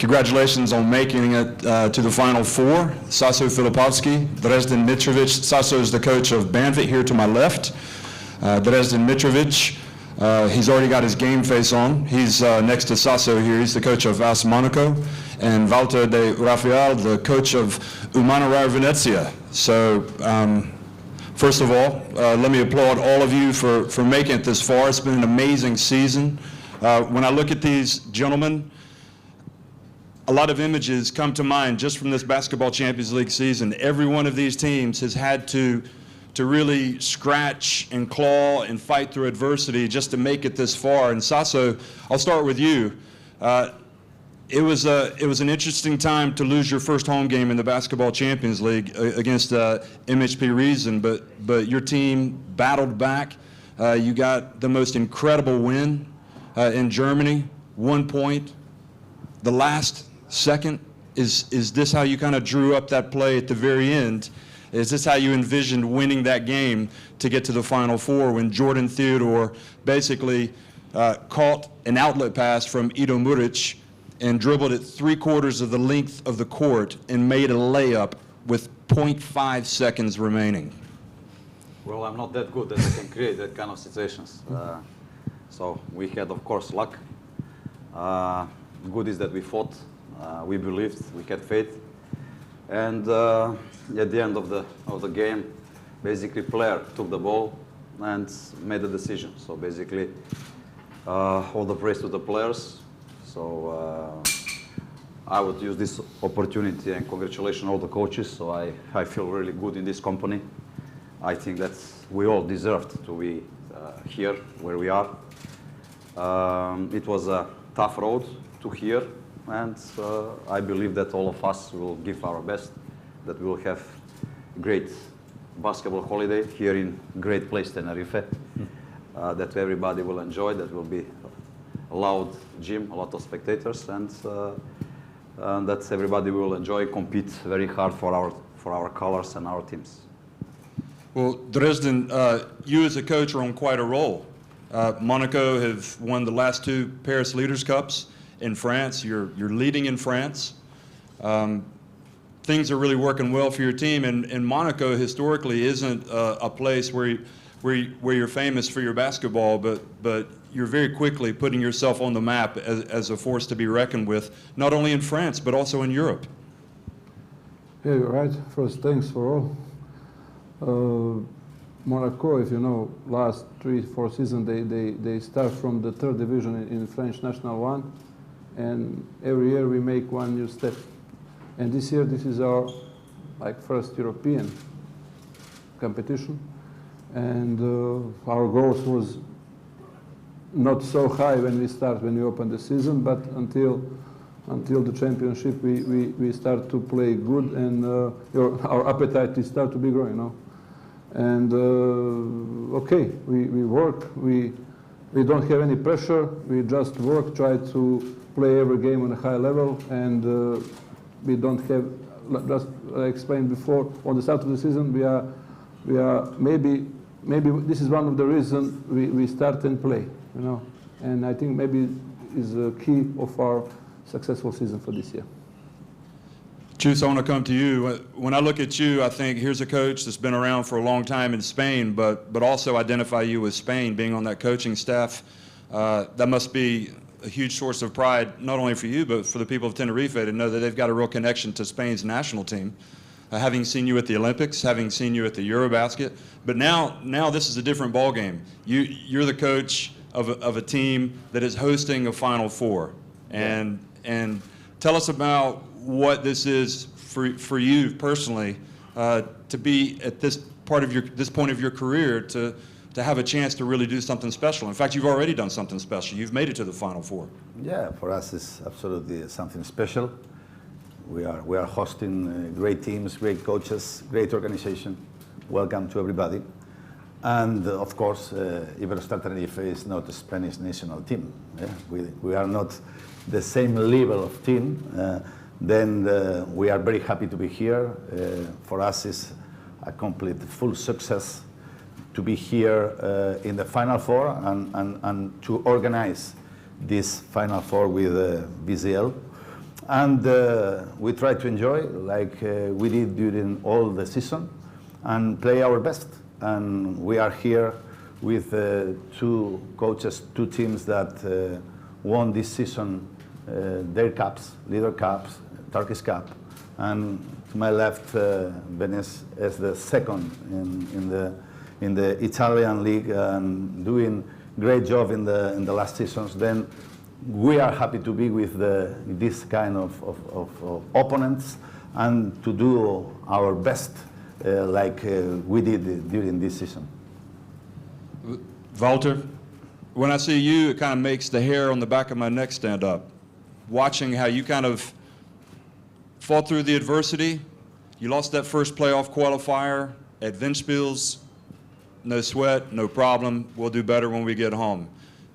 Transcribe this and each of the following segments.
Congratulations on making it to the Final Four. Saso Filipovski, Dresden Mitrovic. Saso is the coach of Banvit here to my left. Dresden Mitrovic, he's already got his game face on. He's next to Saso here. He's the coach of AS Monaco. And Walter de Rafael, the coach of Umana, Reyer, Venezia. So first of all, let me applaud all of you for making it this far. It's been an amazing season. When I look at these gentlemen, a lot of images come to mind just from this Basketball Champions League season. Every one of these teams has had to really scratch and claw and fight through adversity just to make it this far. And Saso, I'll start with you. It was an interesting time to lose your first home game in the Basketball Champions League against MHP Reason, but your team battled back. You got the most incredible win in Germany, 1 point. The last second, is this how you kind of drew up that play at the very end? Is this how you envisioned winning that game to get to the Final Four when Jordan Theodore basically caught an outlet pass from Ido Muric and dribbled it 3/4 of the length of the court and made a layup with 0.5 seconds remaining? Well, I'm not that good that I can create that kind of situations. So we had, of course, luck. Good is that we fought, we believed, we had faith. And at the end of the game, basically player took the ball and made a decision. So basically, all the praise to the players. So I would use this opportunity and congratulate all the coaches. So I feel really good in this company. I think that we all deserved to be here where we are. It was a tough road to here, and I believe that all of us will give our best, that we will have great basketball holiday here in great place Tenerife, that everybody will enjoy, that will be a loud gym, a lot of spectators, and that everybody will enjoy, compete very hard for our colors and our teams. Well, Dresden, you as a coach are on quite a roll. Monaco have won the last 2 Paris Leaders Cups in France. You're leading in France. Things are really working well for your team, and Monaco historically isn't a place where you're famous for your basketball, but you're very quickly putting yourself on the map as a force to be reckoned with, not only in France, but also in Europe. Yeah, you're right. First, thanks for all. Monaco, if you know, last 3-4 seasons, they start from the 3rd division in French National 1, and every year we make one new step. And this year, this is our first European competition, and our growth was not so high when we opened the season, but until the championship, we start to play good, and our appetite is start to be growing, you know. And okay, we work, we don't have any pressure, we just work, try to play every game on a high level, and we don't have, just I explained before, on the start of the season, we are maybe this is one of the reasons we start and play, you know, and I think maybe is a key of our successful season for this year. Chus, I want to come to you. When I look at you, I think here's a coach that's been around for a long time in Spain, but also identify you with Spain, being on that coaching staff. That must be a huge source of pride, not only for you, but for the people of Tenerife to know that they've got a real connection to Spain's national team. Having seen you at the Olympics, having seen you at the Eurobasket, but now this is a different ballgame. You're the coach of a team that is hosting a Final Four, and tell us about what this is for you personally, to be at this point of your career to have a chance to really do something special. In fact, you've already done something special. You've made it to the Final Four. Yeah, for us it's absolutely something special. We are hosting great teams, great coaches, great organization. Welcome to everybody. And of course, Iberostar Tenerife is not a Spanish national team. Yeah? We are not the same level of team. Then we are very happy to be here. For us, it's a complete full success to be here in the Final Four and to organize this Final Four with VZL. And we try to enjoy like we did during all the season and play our best. And we are here with two coaches, two teams that won this season their cups, Leader Cups, Turkish Cup. And to my left, Venezia is the second in the Italian league and doing great job in the last seasons. Then we are happy to be with this kind of opponents and to do our best like we did during this season. Walter, when I see you, it kind of makes the hair on the back of my neck stand up. Watching how you kind of fought through the adversity. You lost that first playoff qualifier at Ventspils. No sweat, no problem. We'll do better when we get home.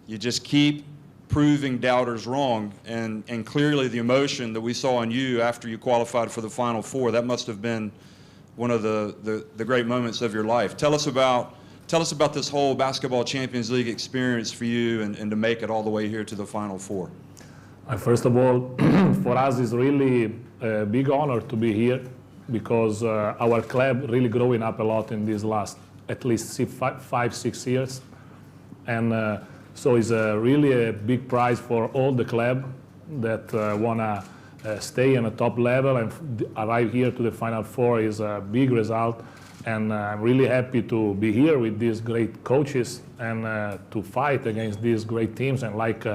You just keep proving doubters wrong, and clearly the emotion that we saw in you after you qualified for the Final Four, that must have been one of the great moments of your life. Tell us about this whole Basketball Champions League experience for you and to make it all the way here to the Final Four. First of all, for us it's really a big honor to be here because our club really growing up a lot in these last at least 5-6 years. And so it's really a big prize for all the club that want to stay on a top level and arrive here to the Final Four is a big result. And I'm really happy to be here with these great coaches and to fight against these great teams. And like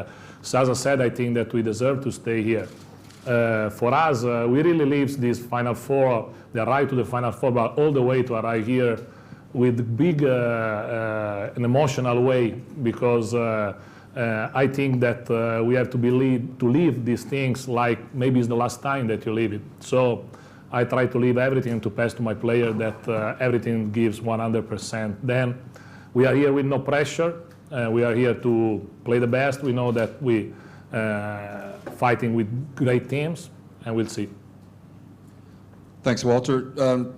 Sasa said, I think that we deserve to stay here. For us, we really live this Final Four, the arrive to the Final Four, but all the way to arrive here with big an emotional way because I think that we have to live these things like maybe it's the last time that you live it. So I try to leave everything to pass to my player that everything gives 100%. Then we are here with no pressure. We are here to play the best. We know that we fighting with great teams, and we'll see. Thanks, Walter.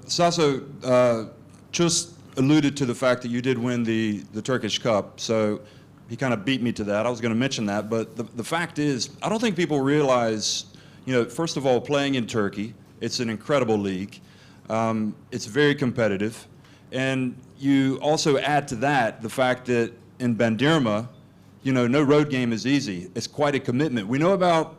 Sasso just alluded to the fact that you did win the Turkish Cup, so he kind of beat me to that. I was going to mention that, but the fact is, I don't think people realize, first of all, playing in Turkey, it's an incredible league. It's very competitive. And you also add to that the fact that in Bandirma, no road game is easy. It's quite a commitment. We know about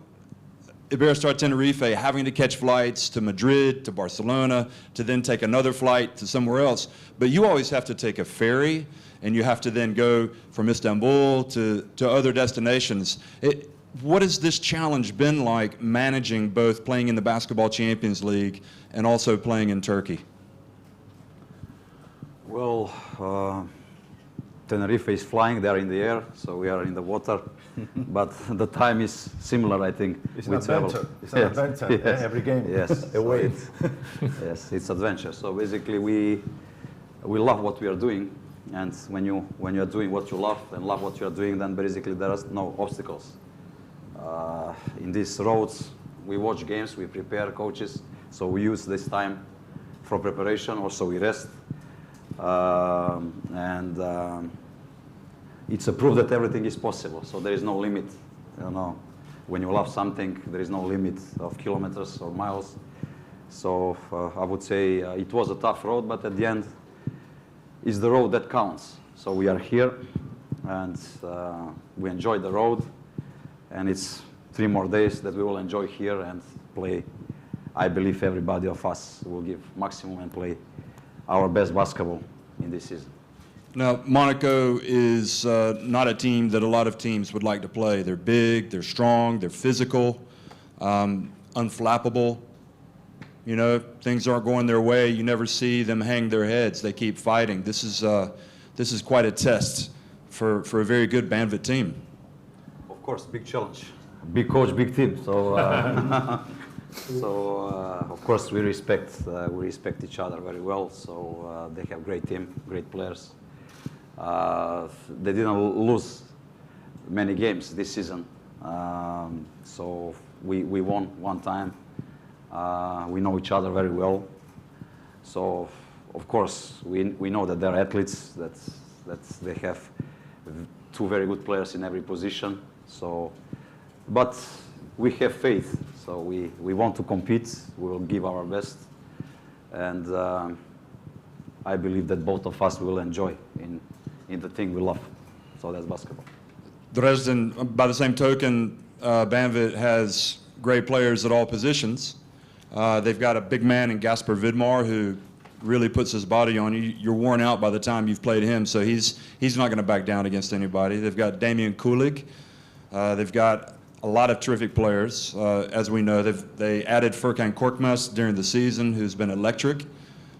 Iberostar Tenerife having to catch flights to Madrid, to Barcelona, to then take another flight to somewhere else. But you always have to take a ferry, and you have to then go from Istanbul to other destinations. What has this challenge been like, managing both playing in the Basketball Champions League and also playing in Turkey? Well, Tenerife is flying, they are in the air, so we are in the water. But the time is similar, I think. It's an adventure. It's an adventure every game. Yes, away. Yes, it's adventure. So basically, we love what we are doing, and when you are doing what you love and love what you are doing, then basically there are no obstacles. In these roads, we watch games, we prepare coaches, so we use this time for preparation. Also, we rest. It's a proof that everything is possible. So there is no limit. When you love something, there is no limit of kilometers or miles. So I would say it was a tough road, but at the end, it's the road that counts. So we are here, and we enjoy the road, and it's 3 more days that we will enjoy here and play. I believe everybody of us will give maximum and play our best basketball in this season. Now, Monaco is not a team that a lot of teams would like to play. They're big, they're strong, they're physical, unflappable. Things aren't going their way. You never see them hang their heads. They keep fighting. This is quite a test for a very good Banvit team. Of course, big challenge. Big coach, big team. So, of course, we respect each other very well. So they have great team, great players. They didn't lose many games this season. So we won one time. We know each other very well. So, of course, we know that they're athletes, that they have 2 very good players in every position. So, but we have faith. So we want to compete. We will give our best. And I believe that both of us will enjoy in the thing we love. So that's basketball. Dresden, by the same token, Banvit has great players at all positions. They've got a big man in Gasper Vidmar who really puts his body on you. You're worn out by the time you've played him, so he's not going to back down against anybody. They've got Damian Kulik. They've got a lot of terrific players. As we know, they added Furkan Korkmaz during the season, who's been electric.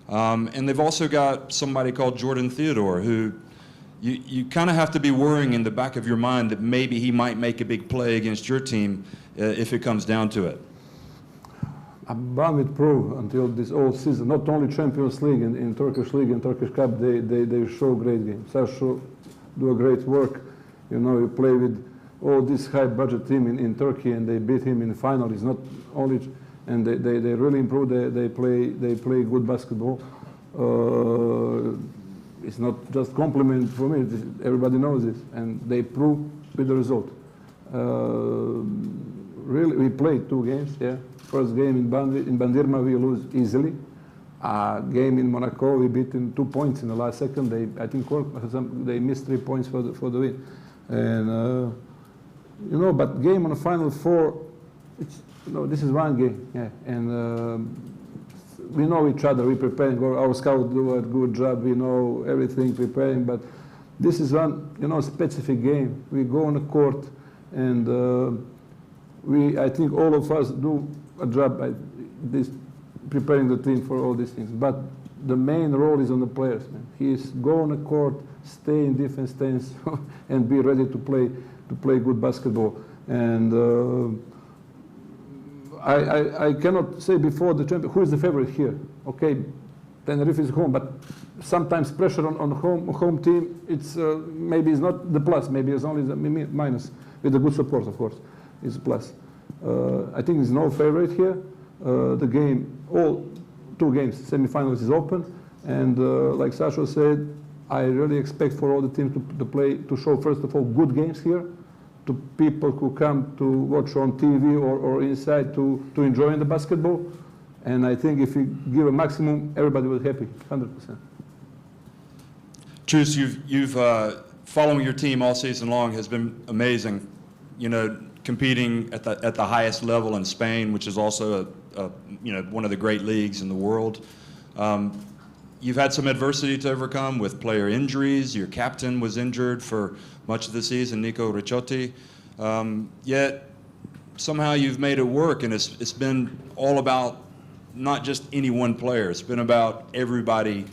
And they've also got somebody called Jordan Theodore, who you kind of have to be worrying in the back of your mind that maybe he might make a big play against your team if it comes down to it. Banvit proved until this whole season, not only Champions League, in Turkish League and Turkish Cup, they show great games. Sasho do a great work. You know, you play with all this high budget team in Turkey and they beat him in the final. It's not only, and they really improved. They play good basketball. It's not just compliment for me. Everybody knows this, and they prove with the result. Really, we played 2 games. Yeah, first game in Bandirma we lose easily. Game in Monaco we beat in 2 points in the last second. I think they missed 3 points for the win, and you know. But game on the final 4, it's, you know, this is one game. Yeah, and we know each other. We preparing. Our scouts do a good job. We know everything preparing. But this is one, you know, specific game. We go on the court, and I think all of us do a job at this, preparing the team for all these things. But the main role is on the players, man. He's go on the court, stay in defense stance, and be ready to play good basketball. And I cannot say before the champion who is the favorite here. Okay, Tenerife is home, but sometimes pressure on home team. It's maybe it's not the plus. Maybe it's only the minus. With the good support, of course, is a plus. I think there's no favorite here. The game, all 2 games, semifinals is open, and like Sasha said, I really expect for all the teams to play, to show first of all good games here, to people who come to watch on TV or inside to enjoy the basketball. And I think if you give a maximum, everybody will be happy, 100%. Truce, you've following your team all season long has been amazing. You know, competing at the highest level in Spain, which is also one of the great leagues in the world. You've had some adversity to overcome with player injuries. Your captain was injured for much of the season, Nico Ricciotti. Yet somehow you've made it work, and it's been all about not just any one player. It's been about everybody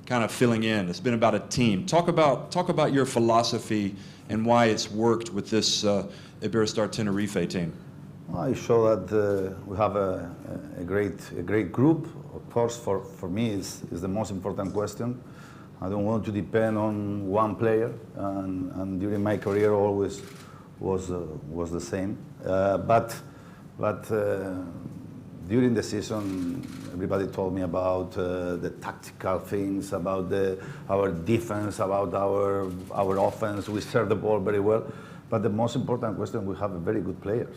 kind of filling in. It's been about a team. Talk about your philosophy and why it's worked with this Iberostar Tenerife team. I show that we have a great group. Of course, for me, is the most important question. I don't want to depend on one player, and during my career always was the same. But during the season, everybody told me about the tactical things, about our defense, about our offense. We serve the ball very well. But the most important question, we have very good players.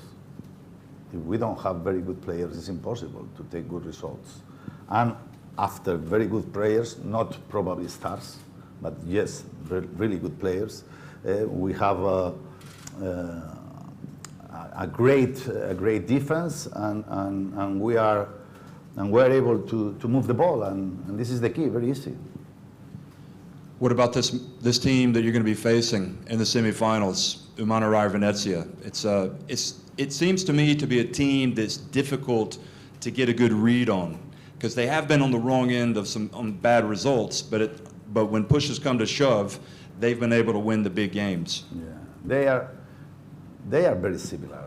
If we don't have very good players, it's impossible to take good results. And after very good players, not probably stars, but yes, really good players, we have a great defense, and we are able to move the ball, and this is the key, very easy. What about this team that you're going to be facing in the semifinals, Umana, Reyer, Venezia? It seems to me to be a team that's difficult to get a good read on, because they have been on the wrong end of some bad results, but when push has come to shove, they've been able to win the big games. Yeah, they are very similar.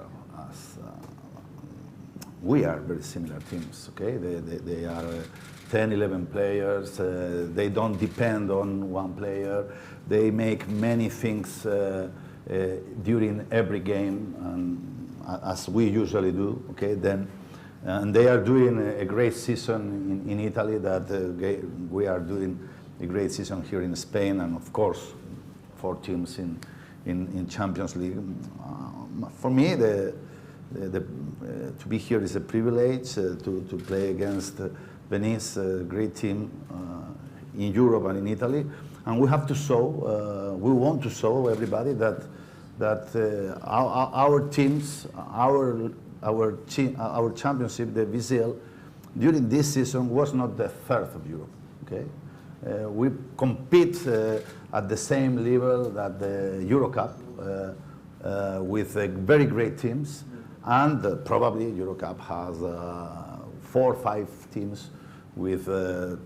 We are very similar teams. Okay, they are 10, 11 players. They don't depend on one player. They make many things during every game, and as we usually do. Okay, and they are doing a great season in Italy. That we are doing a great season here in Spain, and of course, 4 teams in Champions League. For me, To be here is a privilege, to play against Venice, a great team in Europe and in Italy. And we have to show, we want to show everybody that our teams, our championship, the VCL, during this season was not the third of Europe. Okay, we compete at the same level that the Euro Cup with very great teams, and probably Euro Cup has 4 or 5 teams with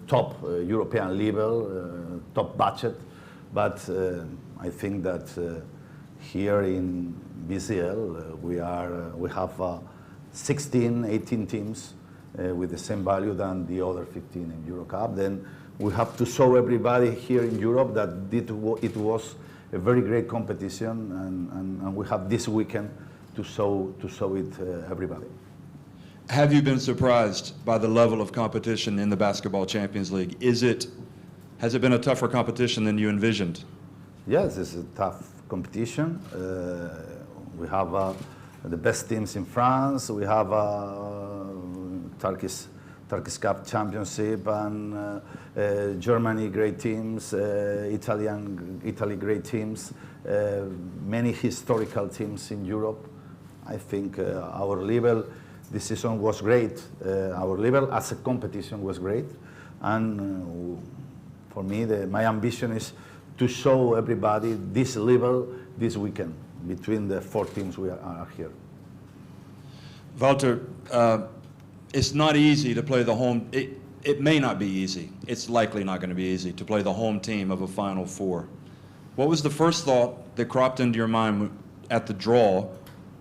top European level, top budget. But I think that here in BCL we have 16, 18 teams with the same value than the other 15 in Euro Cup. Then we have to show everybody here in Europe that it was a very great competition, and we have this weekend to show it everybody. Have you been surprised by the level of competition in the Basketball Champions League? Has it been a tougher competition than you envisioned? Yes, it's a tough competition. We have the best teams in France. We have Turkish Cup Championship, and Germany great teams, Italy great teams, many historical teams in Europe. I think our level this season was great. Our level as a competition was great, and for me, my ambition is to show everybody this level this weekend between the 4 teams we are here. Walter, it's not easy to play the home. It may not be easy. It's likely not going to be easy to play the home team of a Final Four. What was the first thought that cropped into your mind at the draw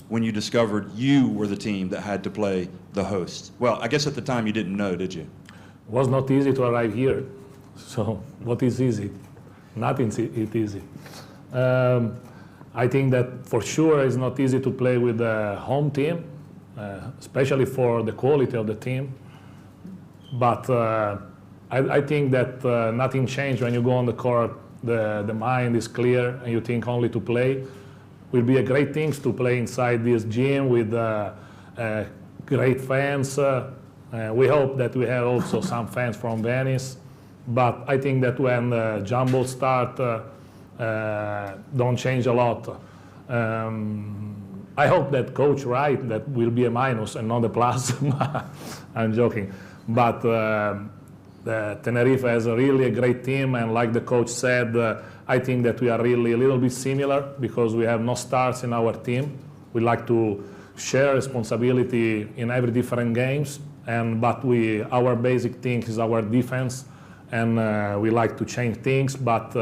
when you discovered you were the team that had to play the host? Well, I guess at the time you didn't know, did you? It was not easy to arrive here. So what is easy? Nothing's easy. I think that for sure it's not easy to play with the home team, especially for the quality of the team. But I think that nothing changed when you go on the court. The mind is clear and you think only to play. Will be a great thing to play inside this gym with great fans. We hope that we have also some fans from Venice. But I think that when the jumbo start, don't change a lot. I hope that Coach Wright, that will be a minus and not a plus. I'm joking. But Tenerife has really a great team, and like the coach said, I think that we are really a little bit similar because we have no stars in our team. We like to share responsibility in every different games, but our basic thing is our defense, and we like to change things, but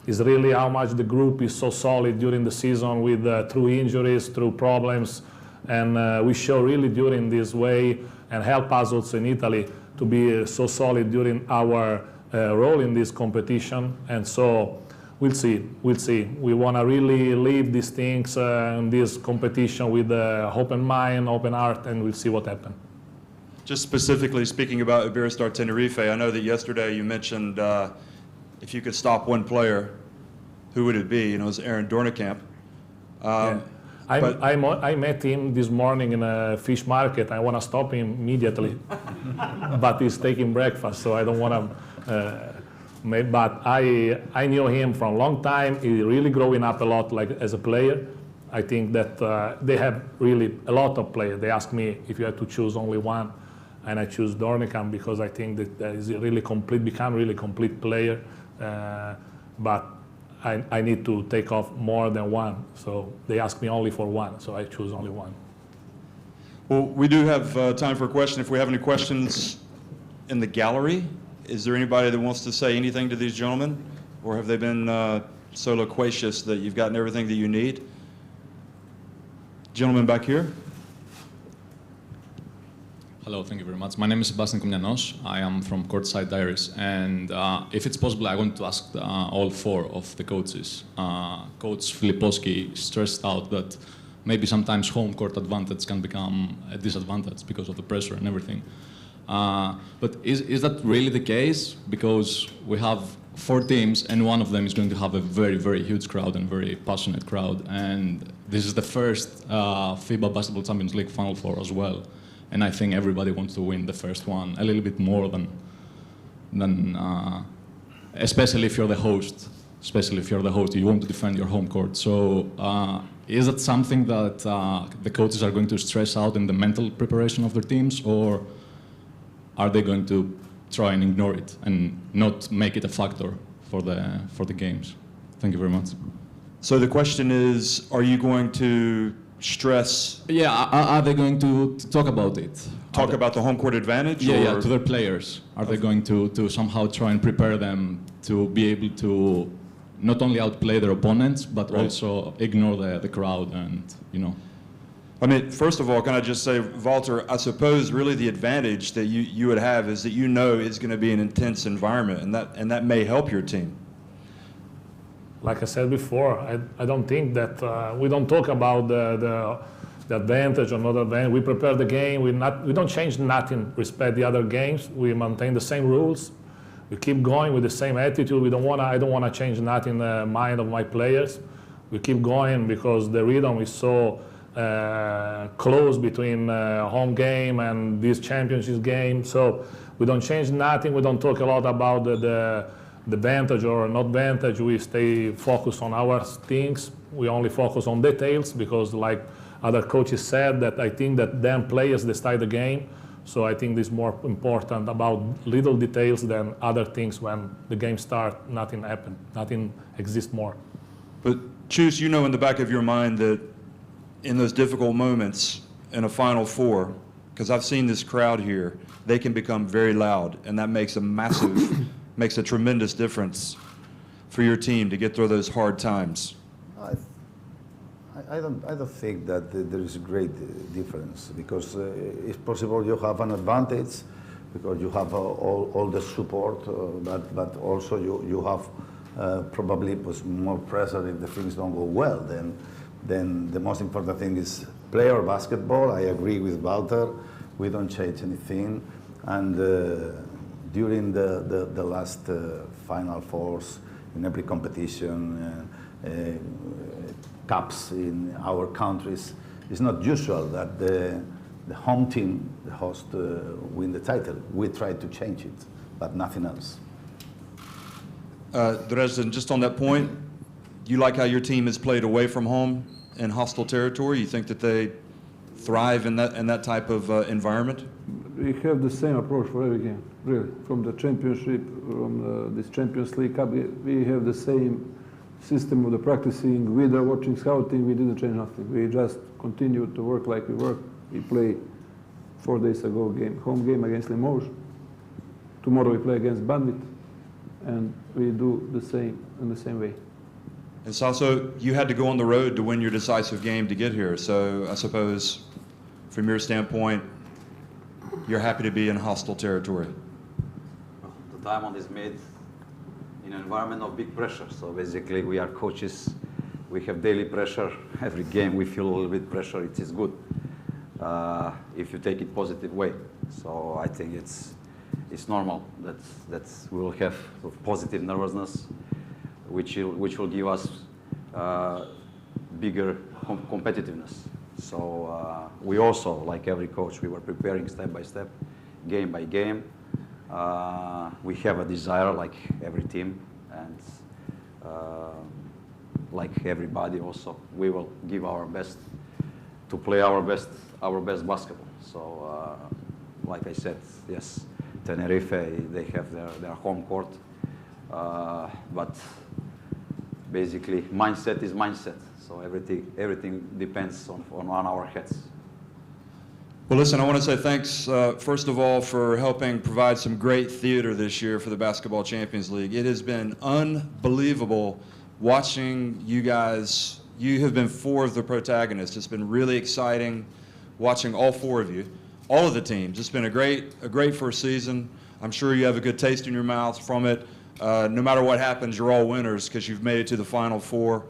it's really how much the group is so solid during the season with through injuries, through problems, and we show really during this way and help us also in Italy to be so solid during our role in this competition. And so we'll see. We want to really leave these things in this competition with open mind, open heart, and we'll see what happens. Just specifically speaking about Iberostar Tenerife, I know that yesterday you mentioned if you could stop one player, who would it be? It was Aaron Dornekamp. Yeah. I met him this morning in a fish market. I want to stop him immediately, but he's taking breakfast, so I don't want to. But I knew him for a long time. He's really growing up a lot, like as a player. I think that they have really a lot of players. They ask me if you had to choose only one, and I choose Dornekamp because I think that he's really become really complete player. But I need to take off more than one, so they ask me only for one, so I choose only one. Well, we do have time for a question. If we have any questions in the gallery, is there anybody that wants to say anything to these gentlemen? Or have they been so loquacious that you've gotten everything that you need? Gentleman back here. Hello, thank you very much. My name is Sebastian Komnianos. I am from Courtside Diaries, and if it's possible, I want to ask all 4 of the coaches. Coach Filipowski stressed out that maybe sometimes home court advantage can become a disadvantage because of the pressure and everything. But is that really the case? Because we have four teams, and one of them is going to have a very, very huge crowd and very passionate crowd. And this is the first FIBA Basketball Champions League Final Four as well. And I think everybody wants to win the first one a little bit more than especially if you're the host. Especially if you're the host, you want to defend your home court. So is that something that the coaches are going to stress out in the mental preparation of their teams, or are they going to try and ignore it and not make it a factor for the games? Thank you very much. So the question is, are you going to stress, Yeah, are they going to talk about it? talk about the home court advantage? Yeah, or? to their players. Are they going to somehow try and prepare them to be able to not only outplay their opponents, but Right. also ignore the crowd and, you know. I mean, first of all, can I just say, Walter, I suppose really the advantage that you would have is that you know it's going to be an intense environment, and that may help your team. Like I said before, I don't think that we don't talk about the advantage or not advantage. We prepare the game. We don't change nothing. Respect the other games. We maintain the same rules. We keep going with the same attitude. I don't wanna change nothing in the mind of my players. We keep going because the rhythm is so close between home game and this championship game. So we don't change nothing. We don't talk a lot about the advantage or not advantage. We stay focused on our things. We only focus on details because, like other coaches said, that I think that them players decide the game. So I think this is more important about little details than other things. When the game starts, nothing happens, nothing exists more. But Chus, you know in the back of your mind that in those difficult moments in a Final Four, because I've seen this crowd here, they can become very loud, and that makes a massive, makes a tremendous difference for your team to get through those hard times. I don't think that there is a great difference, because it's possible you have an advantage because you have all the support, but also you have probably more pressure if the things don't go well. Then the most important thing is player basketball. I agree with Walter. We don't change anything. And during the last Final Fours in every competition, cups in our countries, it's not usual that the home team, the host, win the title. We try to change it, but nothing else. Dresden, just on that point, you like how your team is played away from home in hostile territory? You think that they thrive in that type of environment? We have the same approach for every game, really. From the championship, from this Champions League Cup, we have the same system of the practicing, with the watching, scouting. We didn't change nothing. We just continued to work like we work. We play 4 days ago home game against Limoges. Tomorrow we play against Banvit, and we do the same in the same way. And Sasso, you had to go on the road to win your decisive game to get here. So I suppose, from your standpoint, you're happy to be in hostile territory. The diamond is made in an environment of big pressure. So basically, we are coaches. We have daily pressure. Every game, we feel a little bit pressure. It is good if you take it positive way. So I think it's normal that we will have positive nervousness, which will give us bigger competitiveness. So we also, like every coach, we were preparing step by step, game by game. We have a desire, like every team, and like everybody also, we will give our best to play our best basketball. So, like I said, yes, Tenerife, they have their home court, but basically mindset is mindset. So everything depends on our heads. Well, listen, I want to say thanks, first of all, for helping provide some great theater this year for the Basketball Champions League. It has been unbelievable watching you guys. You have been 4 of the protagonists. It's been really exciting watching all 4 of you, all of the teams. It's been a great first season. I'm sure you have a good taste in your mouth from it. No matter what happens, you're all winners because you've made it to the Final Four.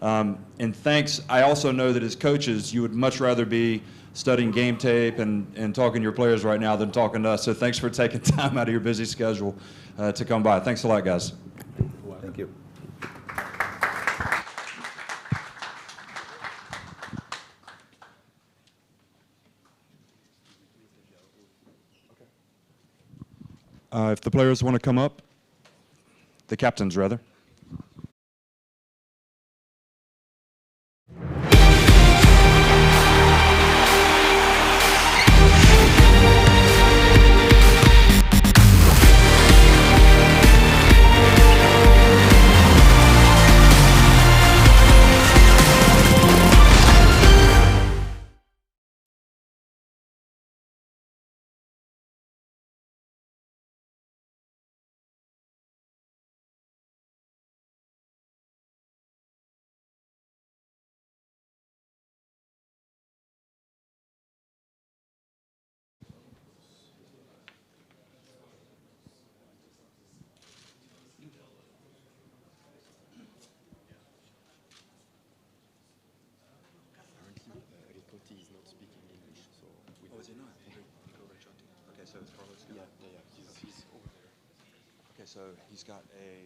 And thanks. I also know that as coaches, you would much rather be studying game tape and talking to your players right now than talking to us. So thanks for taking time out of your busy schedule to come by. Thanks a lot, guys. If the players want to come up, the captains rather. So he's got a...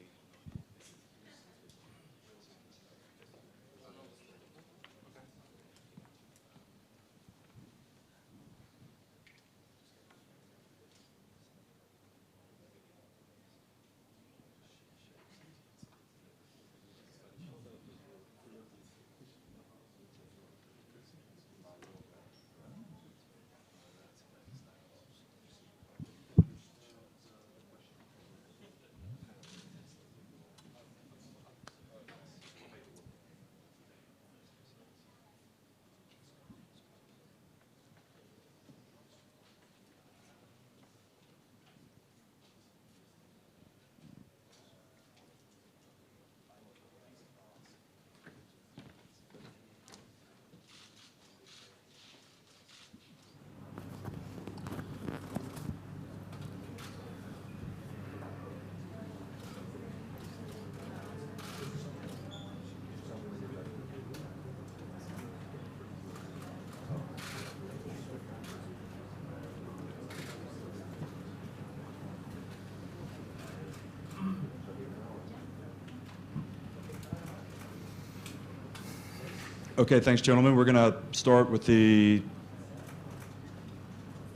Okay, thanks, gentlemen. We're going to start with the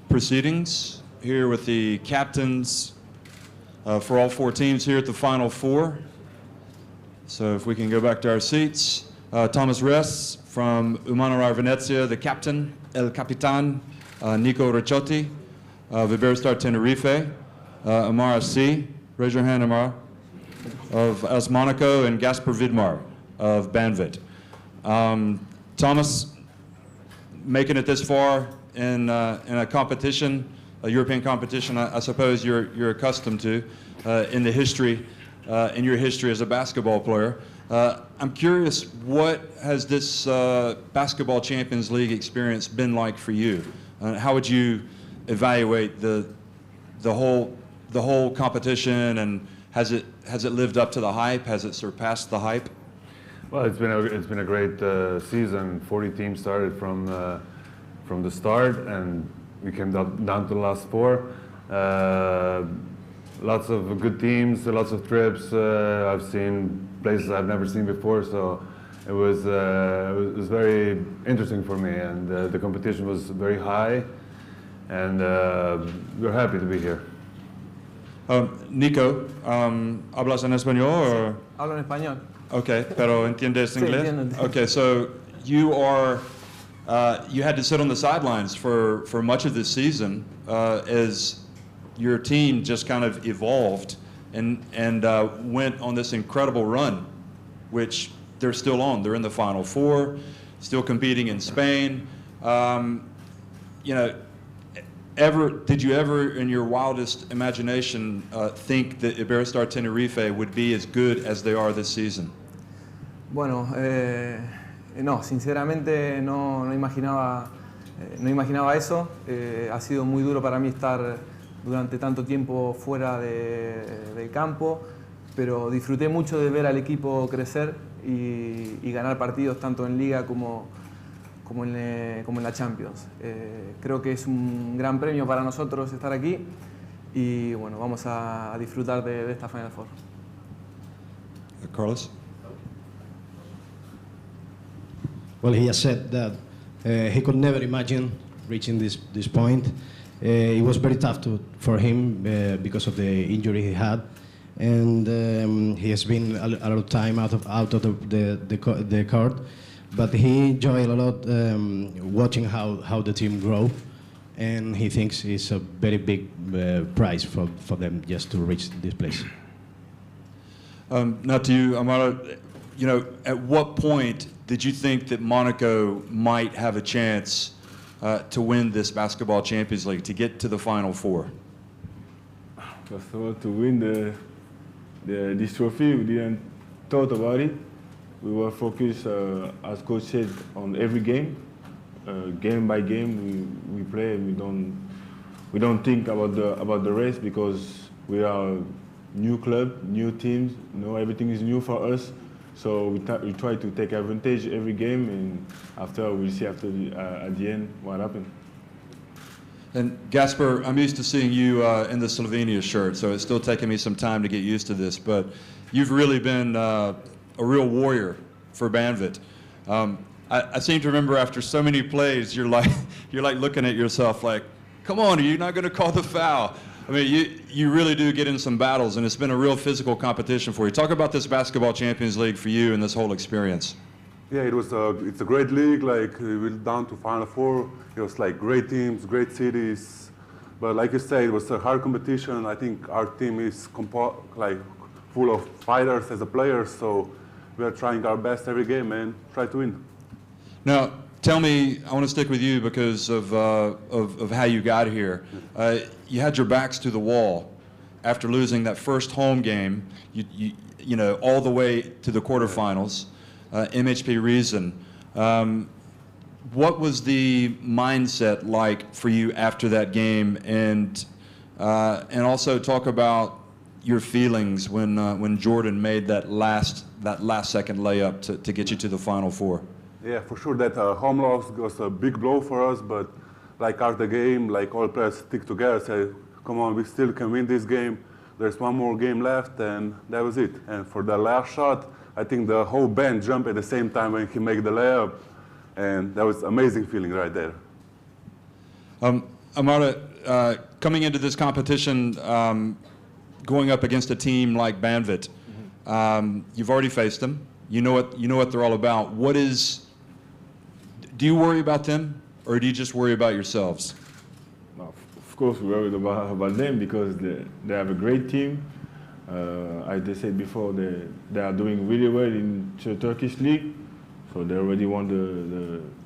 proceedings here with the captains for all four teams here at the Final Four. So if we can go back to our seats. Thomas Ress from Umana, Reyer, Venezia, the captain, El Capitan, Nico Ricciotti of Iberostar Tenerife, Amara C., raise your hand, Amara, of AS Monaco, and Gasper Vidmar of Banvit. Thomas, making it this far in a competition, a European competition, I suppose you're accustomed to in your history as a basketball player. I'm curious, what has this Basketball Champions League experience been like for you? How would you evaluate the whole competition, and has it lived up to the hype? Has it surpassed the hype? Well, it's been a great season. 40 teams started from the start, and we came down to the last four. Lots of good teams, lots of trips. I've seen places I've never seen before, so it was very interesting for me, and the competition was very high, and we're happy to be here. Nico, ¿hablas en español? Or? Hablo en español. Okay, pero ¿entiendes inglés? Sí, entiendo. Okay, so you had to sit on the sidelines for much of this season as your team just kind of evolved and went on this incredible run, which they're still on. They're in the Final Four, still competing in Spain. Did you ever, in your wildest imagination, think that Iberostar Tenerife would be as good as they are this season? Bueno, no, sinceramente no imaginaba eso. Ha sido muy duro para mí estar durante tanto tiempo fuera del campo, pero disfruté mucho de ver al equipo crecer y ganar partidos tanto en Liga como en la Champions. Creo que es un gran premio para nosotros estar aquí y bueno, vamos a disfrutar de esta Final Four. Carlos? Well, he has said that he could never imagine reaching this point. It was very tough for him because of the injury he had, and he has been a lot of time out of the court. But he enjoyed a lot watching how the team grow, and he thinks it's a very big prize for them just to reach this place. Now to you, Amara, you know, at what point did you think that Monaco might have a chance to win this Basketball Champions League, to get to the Final Four? First of all, to win this trophy, we didn't thought about it. We were focused, as coach said, on every game. Game by game, we play. We don't think about the race, because we are a new club, new teams. You know, everything is new for us. So we try to take advantage every game, and after we'll see at the end what happened. And Gasper, I'm used to seeing you in the Slovenia shirt, so it's still taking me some time to get used to this, but you've really been a real warrior for Banvit. I seem to remember after so many plays, you're like looking at yourself like, come on, are you not going to call the foul? I mean, you really do get in some battles, and it's been a real physical competition for you. Talk about this Basketball Champions League for you and this whole experience. Yeah, it's a great league. Like, we went down to Final Four. It was like great teams, great cities. But like you said, it was a hard competition. I think our team is full of fighters as a players, so we are trying our best every game and try to win. Now, tell me, I want to stick with you because of how you got here. You had your backs to the wall after losing that first home game, you know, all the way to the quarterfinals, MHP Reason. What was the mindset like for you after that game, and also talk about your feelings when Jordan made that last second layup to get you to the Final Four? Yeah, for sure that home loss was a big blow for us, but like after the game, like all players stick together, say, come on, we still can win this game. There's one more game left, and that was it. And for the last shot, I think the whole band jumped at the same time when he made the layup, and that was an amazing feeling right there. Amara, coming into this competition, going up against a team like Banvit, you've already faced them. You know what they're all about. Do you worry about them, or do you just worry about yourselves? No, of course, we worry about them because they have a great team. As they said before, they are doing really well in the Turkish league. So they already won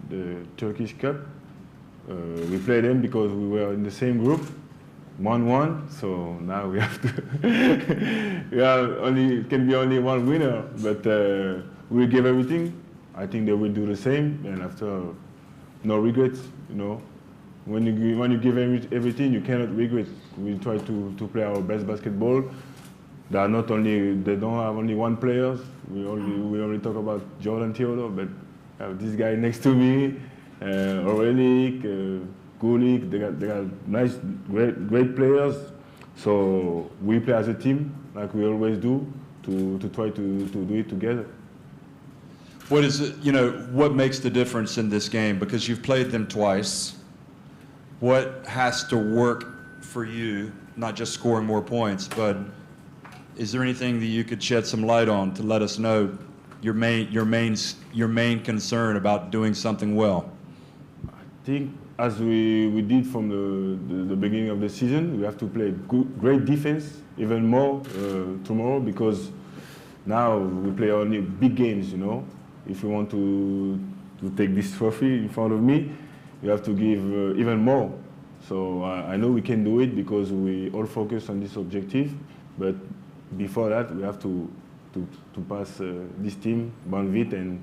the Turkish Cup. We played them because we were in the same group, 1-1. So now we have to. Can be only one winner, but we give everything. I think they will do the same, and after, no regrets. You know, when you give everything, you cannot regret. We try to play our best basketball. They don't have only one player. We only talk about Jordan Theodore, but this guy next to me, Aurelik, Gulik, they got nice, great players. So we play as a team, like we always do, to try to do it together. What is it, what makes the difference in this game? Because you've played them twice. What has to work for you, not just scoring more points, but is there anything that you could shed some light on to let us know your main concern about doing something well? I think as we did from the beginning of the season, we have to play great defense, even more tomorrow, because now we play only big games, If we want to take this trophy in front of me, we have to give even more. So I know we can do it because we all focus on this objective, but before that, we have to pass this team, Banvit, and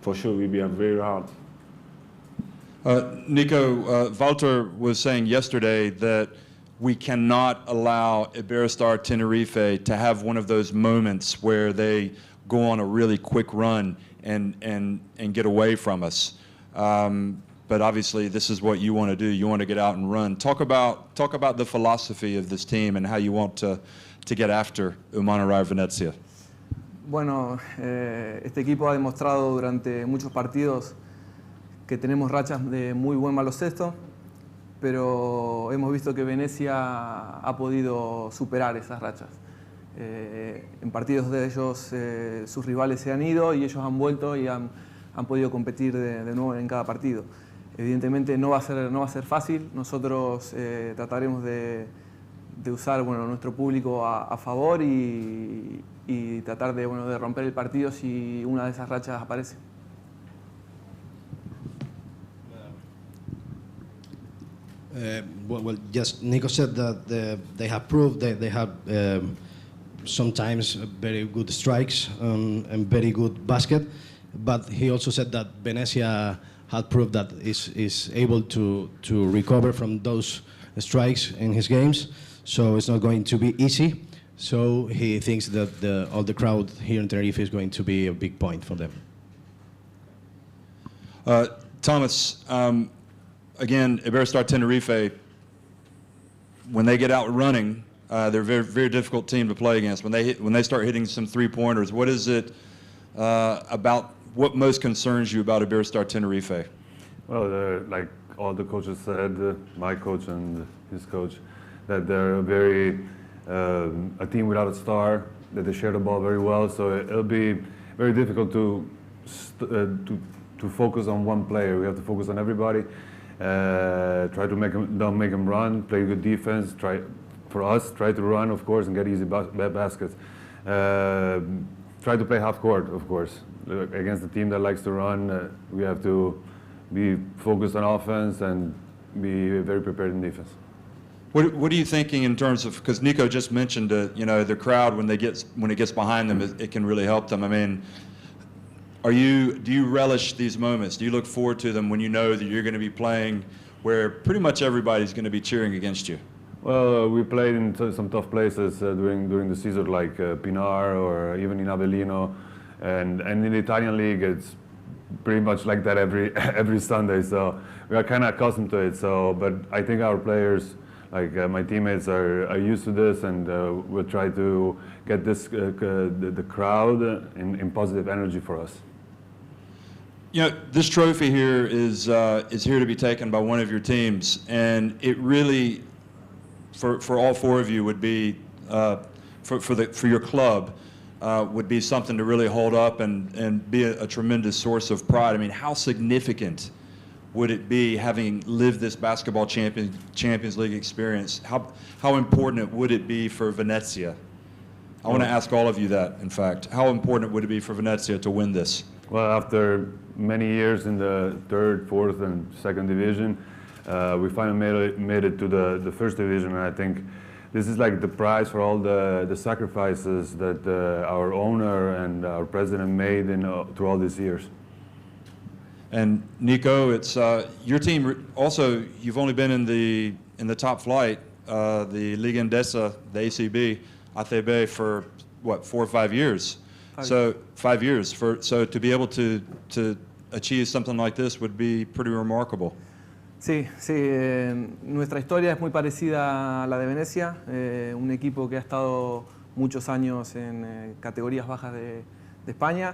for sure we'll be very hard. Nico, Walter was saying yesterday that we cannot allow Iberostar Tenerife to have one of those moments where they go on a really quick run and get away from us. But obviously, this is what you want to do. You want to get out and run. Talk about the philosophy of this team and how you want to get after Umana, Reyer, Venezia. Bueno, este equipo ha demostrado durante muchos partidos que tenemos rachas de muy buen baloncesto. pero hemos visto que Venezia ha podido superar esas rachas. En partidos de ellos sus rivales se han ido y ellos han vuelto y han podido competir de nuevo en cada partido. Evidentemente no va a ser fácil, nosotros trataremos de usar nuestro público a favor y tratar de romper el partido si una de esas rachas aparece. Well, just Nico said that they have proved that they have sometimes very good strikes and very good basket, but he also said that Venezia had proved that is able to recover from those strikes in his games, so it's not going to be easy. So he thinks that all the crowd here in Tenerife is going to be a big point for them. Thomas, again, Iberostar Tenerife, when they get out running, they're a very, very difficult team to play against. When they start hitting some three-pointers, what is it about what most concerns you about Iberostar Tenerife? Well, like all the coaches said, my coach and his coach, that they're a team without a star, that they share the ball very well. So it'll be very difficult to focus on one player. We have to focus on everybody. Try to don't make them run, play good defense. Try to run, of course, and get easy baskets. Try to play half court, of course. Against a team that likes to run, we have to be focused on offense and be very prepared in defense. What are you thinking in terms of, because Nico just mentioned, the crowd when it gets behind them, it can really help them. I mean, do you relish these moments? Do you look forward to them when you know that you're going to be playing where pretty much everybody's going to be cheering against you? Well, we played in some tough places during the season, like Pinar or even in Avellino, and in the Italian league, it's pretty much like that every Sunday. So we are kind of accustomed to it. So, but I think our players, like my teammates, are used to this, and we'll try to get the crowd in positive energy for us. You know, this trophy here is here to be taken by one of your teams, and it really, for all four of you, would be for your club would be something to really hold up and be a tremendous source of pride. I mean, how significant would it be, having lived this basketball Champions League experience? How important would it be for Venezia? I want to ask all of you that, in fact. How important would it be for Venezia to win this? Well, after many years in the third, fourth, and second division, we finally made it to the first division, and I think this is like the prize for all the sacrifices that our owner and our president made through all these years. And Nico, it's your team. Also, you've only been in the top flight, the Liga Endesa, the ACB, ATB, for what, 4 or 5 years. So 5 years. So to be able to achieve something like this would be pretty remarkable. Sí, nuestra historia es muy parecida a la de Venecia, un equipo que ha estado muchos años en categorías bajas de España,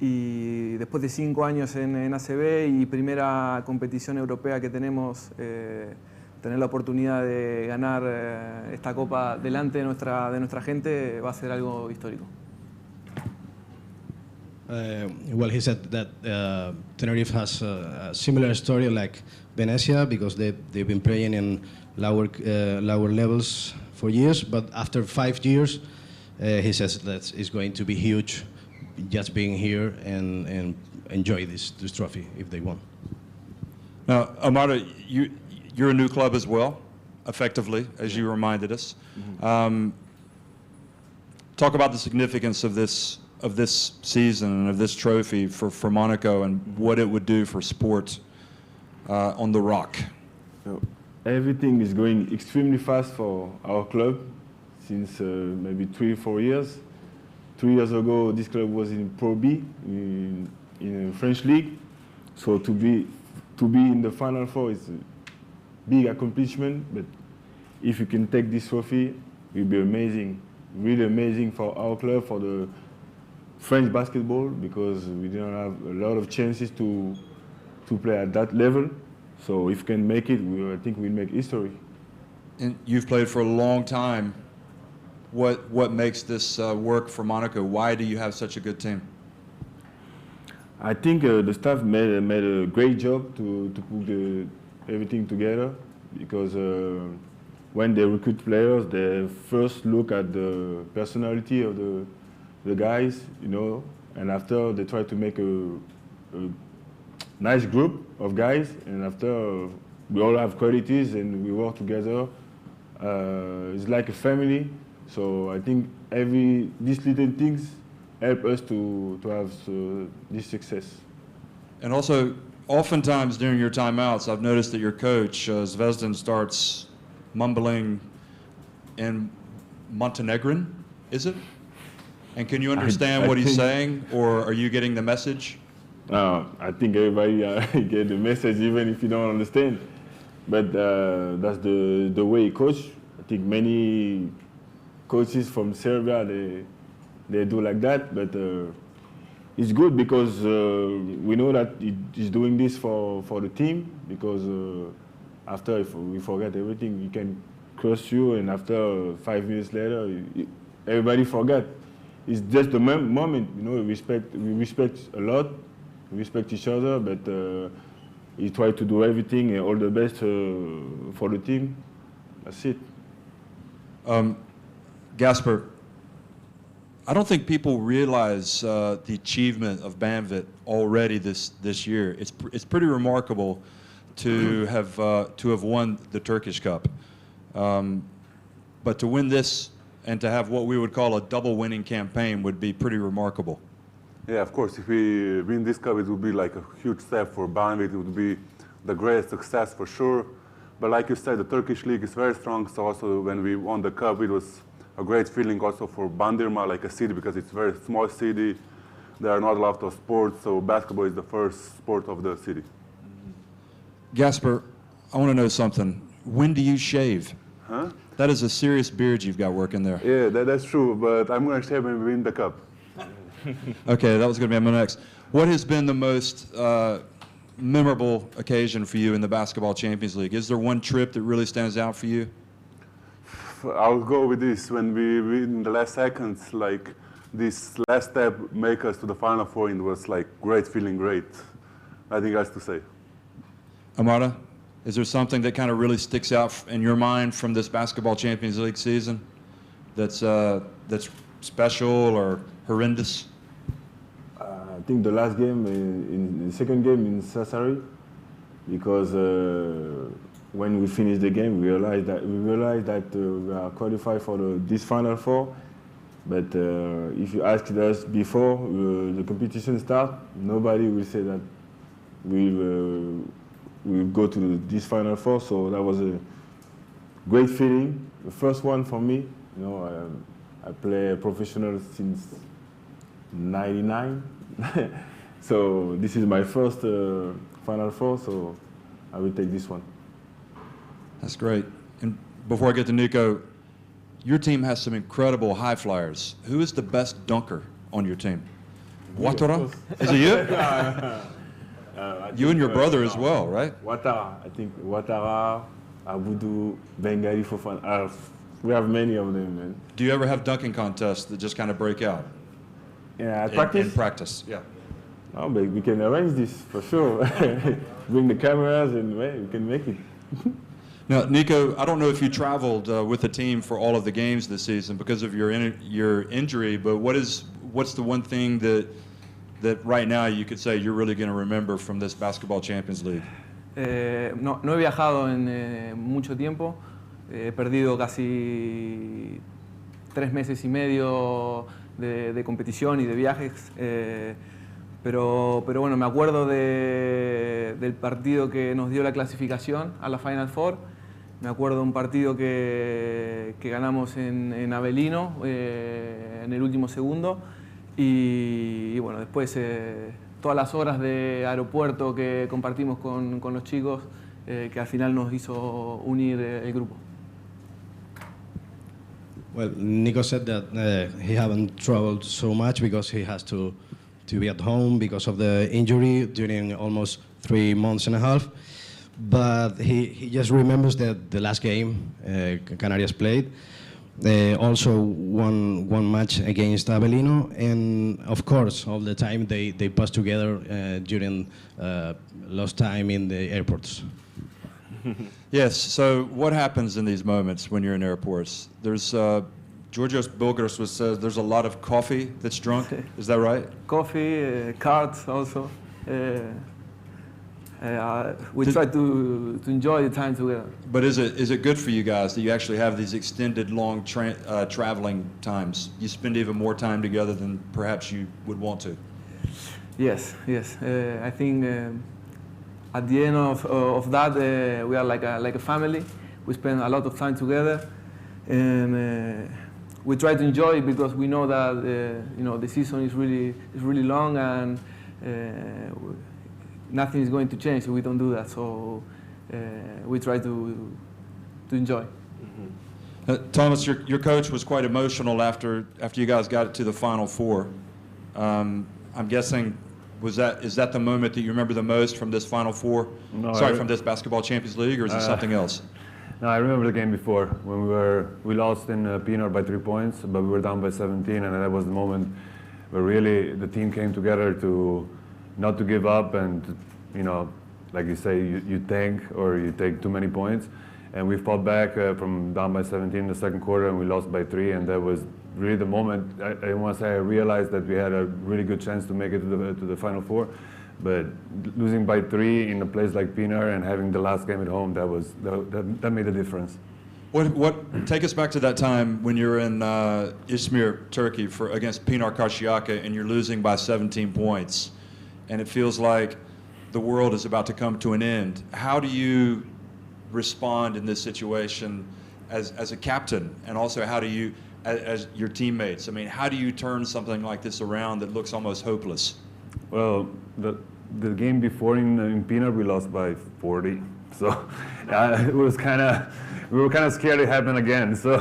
y después de 5 años en ACB y primera competición europea que tenemos, tener la oportunidad de ganar esta copa delante de nuestra gente va a ser algo histórico. Well, he said that Tenerife has a similar story like Venezia, because they've been playing in lower levels for years, but after 5 years, he says that it's going to be huge just being here and enjoy this trophy if they won. Now, Amara, you're a new club as well, effectively, as you reminded us. Mm-hmm. Talk about the significance of this season and of this trophy for Monaco, and what it would do for sport on the rock. So everything is going extremely fast for our club since maybe 3 or 4 years. 3 years ago, this club was in Pro B in the French league. So to be in the Final Four is a big accomplishment. But if you can take this trophy, it will be amazing, really amazing for our club, for the French basketball, because we didn't have a lot of chances to play at that level. So if we can make it, I think we'll make history. And you've played for a long time. What makes this work for Monaco? Why do you have such a good team? I think the staff made a great job to put everything together, because when they recruit players, they first look at the personality of the guys, you know, and after they try to make a nice group of guys, and after we all have qualities and we work together. It's like a family, so I think these little things help us to have this success. And also, oftentimes during your timeouts, I've noticed that your coach, Zvezdan, starts mumbling in Montenegrin, is it? And can you understand what he's saying, or are you getting the message? I think everybody get the message, even if you don't understand. But that's the way he coach. I think many coaches from Serbia, they do like that. But it's good because we know that he's doing this for the team, because after if we forget everything, he can curse you, and after 5 minutes later, everybody forget. It's just the moment, you know. We respect a lot, we respect each other, but he try to do everything and all the best for the team. That's it. Gasper, I don't think people realize the achievement of Banvit already this year. It's pretty remarkable to have won the Turkish Cup, but to win this and to have what we would call a double winning campaign would be pretty remarkable. Yeah, of course, if we win this cup, it would be like a huge step for Banvit. It would be the greatest success for sure. But like you said, the Turkish league is very strong, so also when we won the cup, it was a great feeling also for Bandırma, like a city, because it's a very small city. There are not a lot of sports, so basketball is the first sport of the city. Gasper, I want to know something. When do you shave? Huh? That is a serious beard you've got working there. Yeah, that's true, but I'm going to shave when we win the cup. Okay, that was going to be my next. What has been the most memorable occasion for you in the Basketball Champions League? Is there one trip that really stands out for you? I'll go with this. When we win the last seconds, like this last step make us to the Final Four, and it was like great feeling, great. I think that's to say. Amara, is there something that kind of really sticks out in your mind from this Basketball Champions League season that's special or horrendous? I think the last game, in the second game in Sassari, because when we finished the game, we realized that we are qualified for this Final Four. But if you asked us before the competition start, nobody will say that we'll go to this Final Four. So that was a great feeling. The first one for me. You know, I play professional since '99. So this is my first Final Four, so I will take this one. That's great. And before I get to Nico, your team has some incredible high flyers. Who is the best dunker on your team? Ouattara? Is it you? You and your brother as well, right? Ouattara, I think Ouattara, Aboudou, Bengali, Fofana. We have many of them, man. Do you ever have dunking contests that just kind of break out? Yeah, practice. In practice, yeah. No, but we can arrange this for sure. Bring the cameras and we can make it. Now, Nico, I don't know if you traveled with the team for all of the games this season because of your injury, but what's the one thing that right now you could say you're really going to remember from this Basketball Champions League? No he viajado en mucho tiempo. He perdido casi 3 meses y medio de competición y de viajes. Pero bueno, me acuerdo del partido que nos dio la clasificación a la Final Four. Me acuerdo de un partido que ganamos en Avellino en el último segundo. Y bueno, después todas las horas de aeropuerto que compartimos con los chicos, que al final nos hizo unir el grupo. Well, Nico said that he haven't traveled so much because he has to be at home because of the injury during almost 3 months and a half. but he just remembers that the last game Canarias played. Also one match against Avellino, and of course all the time they pass together during lost time in the airports. Yes, so what happens in these moments when you're in airports? There's, Georgios Bilgers says there's a lot of coffee that's drunk, is that right? Coffee, cards also. We try to enjoy the time together. But is it good for you guys that you actually have these extended long traveling times? You spend even more time together than perhaps you would want to. Yes. I think at the end of that, we are like a family. We spend a lot of time together, and we try to enjoy it because we know that the season is really long, and nothing is going to change if we don't do that. So we try to enjoy. Thomas, your coach was quite emotional after you guys got to the Final Four. I'm guessing, is that the moment that you remember the most from this Final Four? No, From this Basketball Champions League, or is it something else? No, I remember the game before when we lost in Pinar by 3 points, but we were down by 17, and that was the moment where really the team came together to not to give up, and like you say, you tank or you take too many points, and we fought back from down by 17 in the second quarter, and we lost by 3, and that was really the moment. I want to say I realized that we had a really good chance to make it to the Final Four, but losing by 3 in a place like Pinar and having the last game at home, that made a difference. Take us back to that time when you're in Izmir, Turkey, against Pinar Karşıyaka, and you're losing by 17 points, and it feels like the world is about to come to an end. How do you respond in this situation as a captain, and also how do you, as your teammates? I mean, how do you turn something like this around that looks almost hopeless? Well, the game before in Pinar we lost by 40, so it was we were kind of scared it happened again. So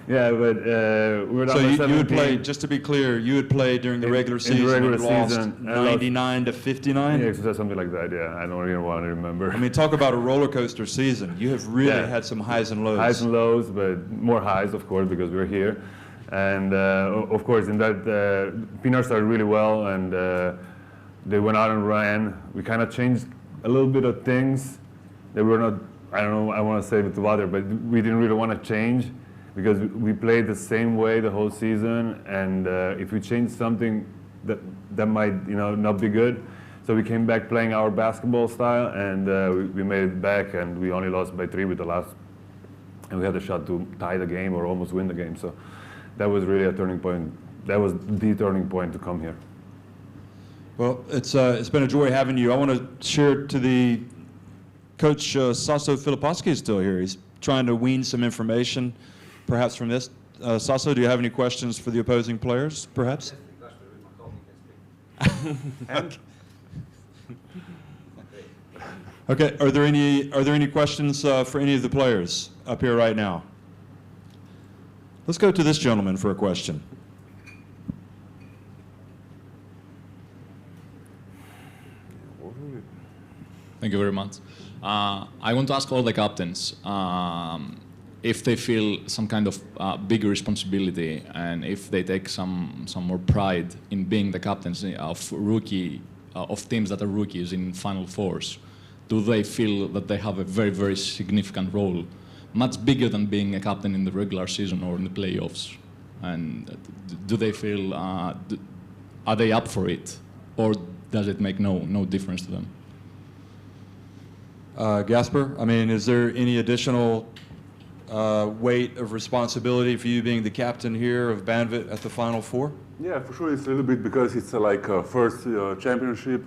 yeah, but we were down by 17. So you would play, just to be clear, you would play during the regular season and lost 99 to 59? Yeah, something like that. Yeah, I don't even want to remember. I mean, talk about a roller coaster season. You have really had some highs and lows. Highs and lows, but more highs, of course, because we're here. And of course, in that Pinar started really well, and they went out and ran. We kind of changed a little bit of things that were not, I don't know, I want to say it to other, but we didn't really want to change because we played the same way the whole season, and if we change something, that might not be good. So we came back playing our basketball style, and we made it back, and we only lost by 3 with the last, and we had a shot to tie the game or almost win the game. So that was really a turning point. That was the turning point to come here. Well, it's been a joy having you. I want to share to the coach, Sasso Filipowski is still here. He's trying to wean some information, perhaps from this. Sasso, do you have any questions for the opposing players, perhaps? Okay. Are there any questions for any of the players up here right now? Let's go to this gentleman for a question. Thank you very much. I want to ask all the captains if they feel some kind of bigger responsibility, and if they take some more pride in being the captains of teams that are rookies in Final Fours. Do they feel that they have a very, very significant role, much bigger than being a captain in the regular season or in the playoffs? And do they feel, are they up for it, or does it make no difference to them? Gasper, I mean, is there any additional weight of responsibility for you being the captain here of Banvit at the Final Four? Yeah, for sure it's a little bit because it's like a first championship,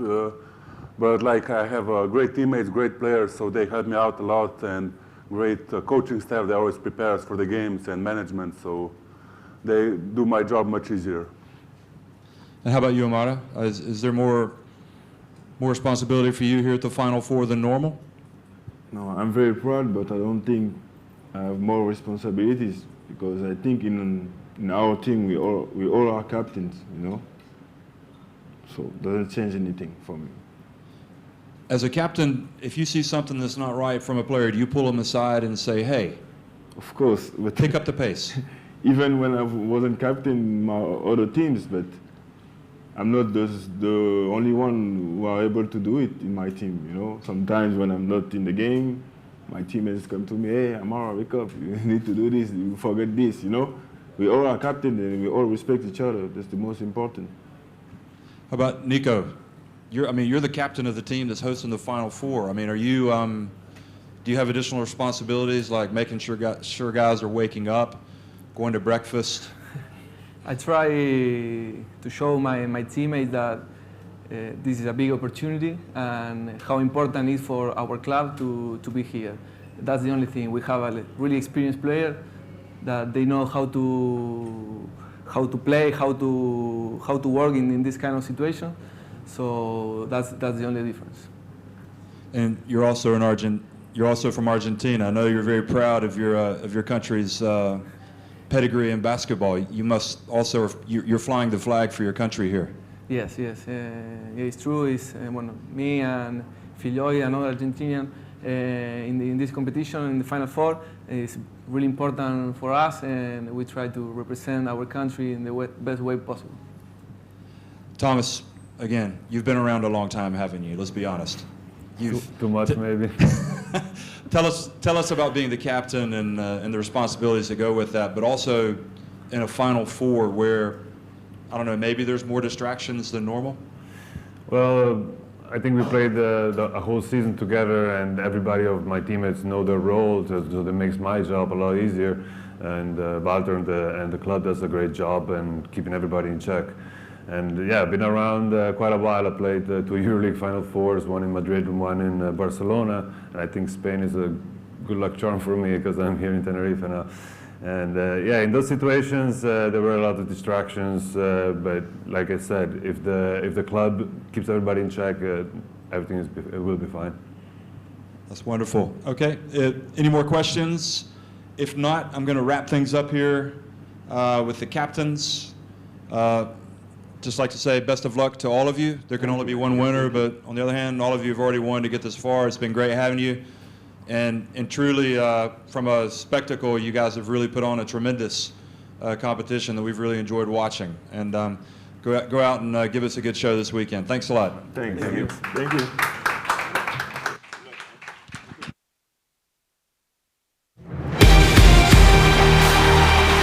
but like I have great teammates, great players, so they help me out a lot, and great coaching staff. They always prepare us for the games and management, so they do my job much easier. And how about you, Umana? Is there more responsibility for you here at the Final Four than normal? No, I'm very proud, but I don't think I have more responsibilities because I think in our team we all are captains, So it doesn't change anything for me. As a captain, if you see something that's not right from a player, do you pull them aside and say, hey, Of course, but pick up the pace? even when I wasn't captain in my other teams, but I'm not the only one who are able to do it in my team, you know. Sometimes when I'm not in the game, my teammates come to me, hey, Amara, wake up, you need to do this, you forget this, you know. We all are captain and we all respect each other. That's the most important. How about Nico? You're the captain of the team that's hosting the Final Four. I mean, are you, do you have additional responsibilities like making sure guys are waking up, going to breakfast? I try to show my teammates that this is a big opportunity and how important it is for our club to be here. That's the only thing. We have a really experienced player that they know how to play, how to work in this kind of situation. So that's the only difference. And you're also you're also from Argentina. I know you're very proud of your country's pedigree in basketball. You must also, you're flying the flag for your country here. Yes, it's true. It's me and Filoi, another Argentinian, in this competition in the Final Four. It's really important for us, and we try to represent our country in the best way possible. Thomas, again, you've been around a long time, haven't you? Let's be honest. Too much, maybe. Tell us about being the captain and the responsibilities that go with that, but also in a Final Four where, I don't know, maybe there's more distractions than normal? Well, I think we played a whole season together, and everybody of my teammates know their roles, so that makes my job a lot easier. And Walter and the club does a great job and keeping everybody in check. And yeah, I've been around quite a while. I played 2 EuroLeague Final Fours, one in Madrid and one in Barcelona. And I think Spain is a good luck charm for me because I'm here in Tenerife now. And yeah, in those situations, there were a lot of distractions. But like I said, if the club keeps everybody in check, everything will be fine. That's wonderful. Okay, any more questions? If not, I'm going to wrap things up here with the captains. Just like to say best of luck to all of you. There can only be one winner, but on the other hand, all of you have already won to get this far. It's been great having you. And truly, from a spectacle, you guys have really put on a tremendous competition that we've really enjoyed watching. And go out and give us a good show this weekend. Thanks a lot. Thank you. Thank you.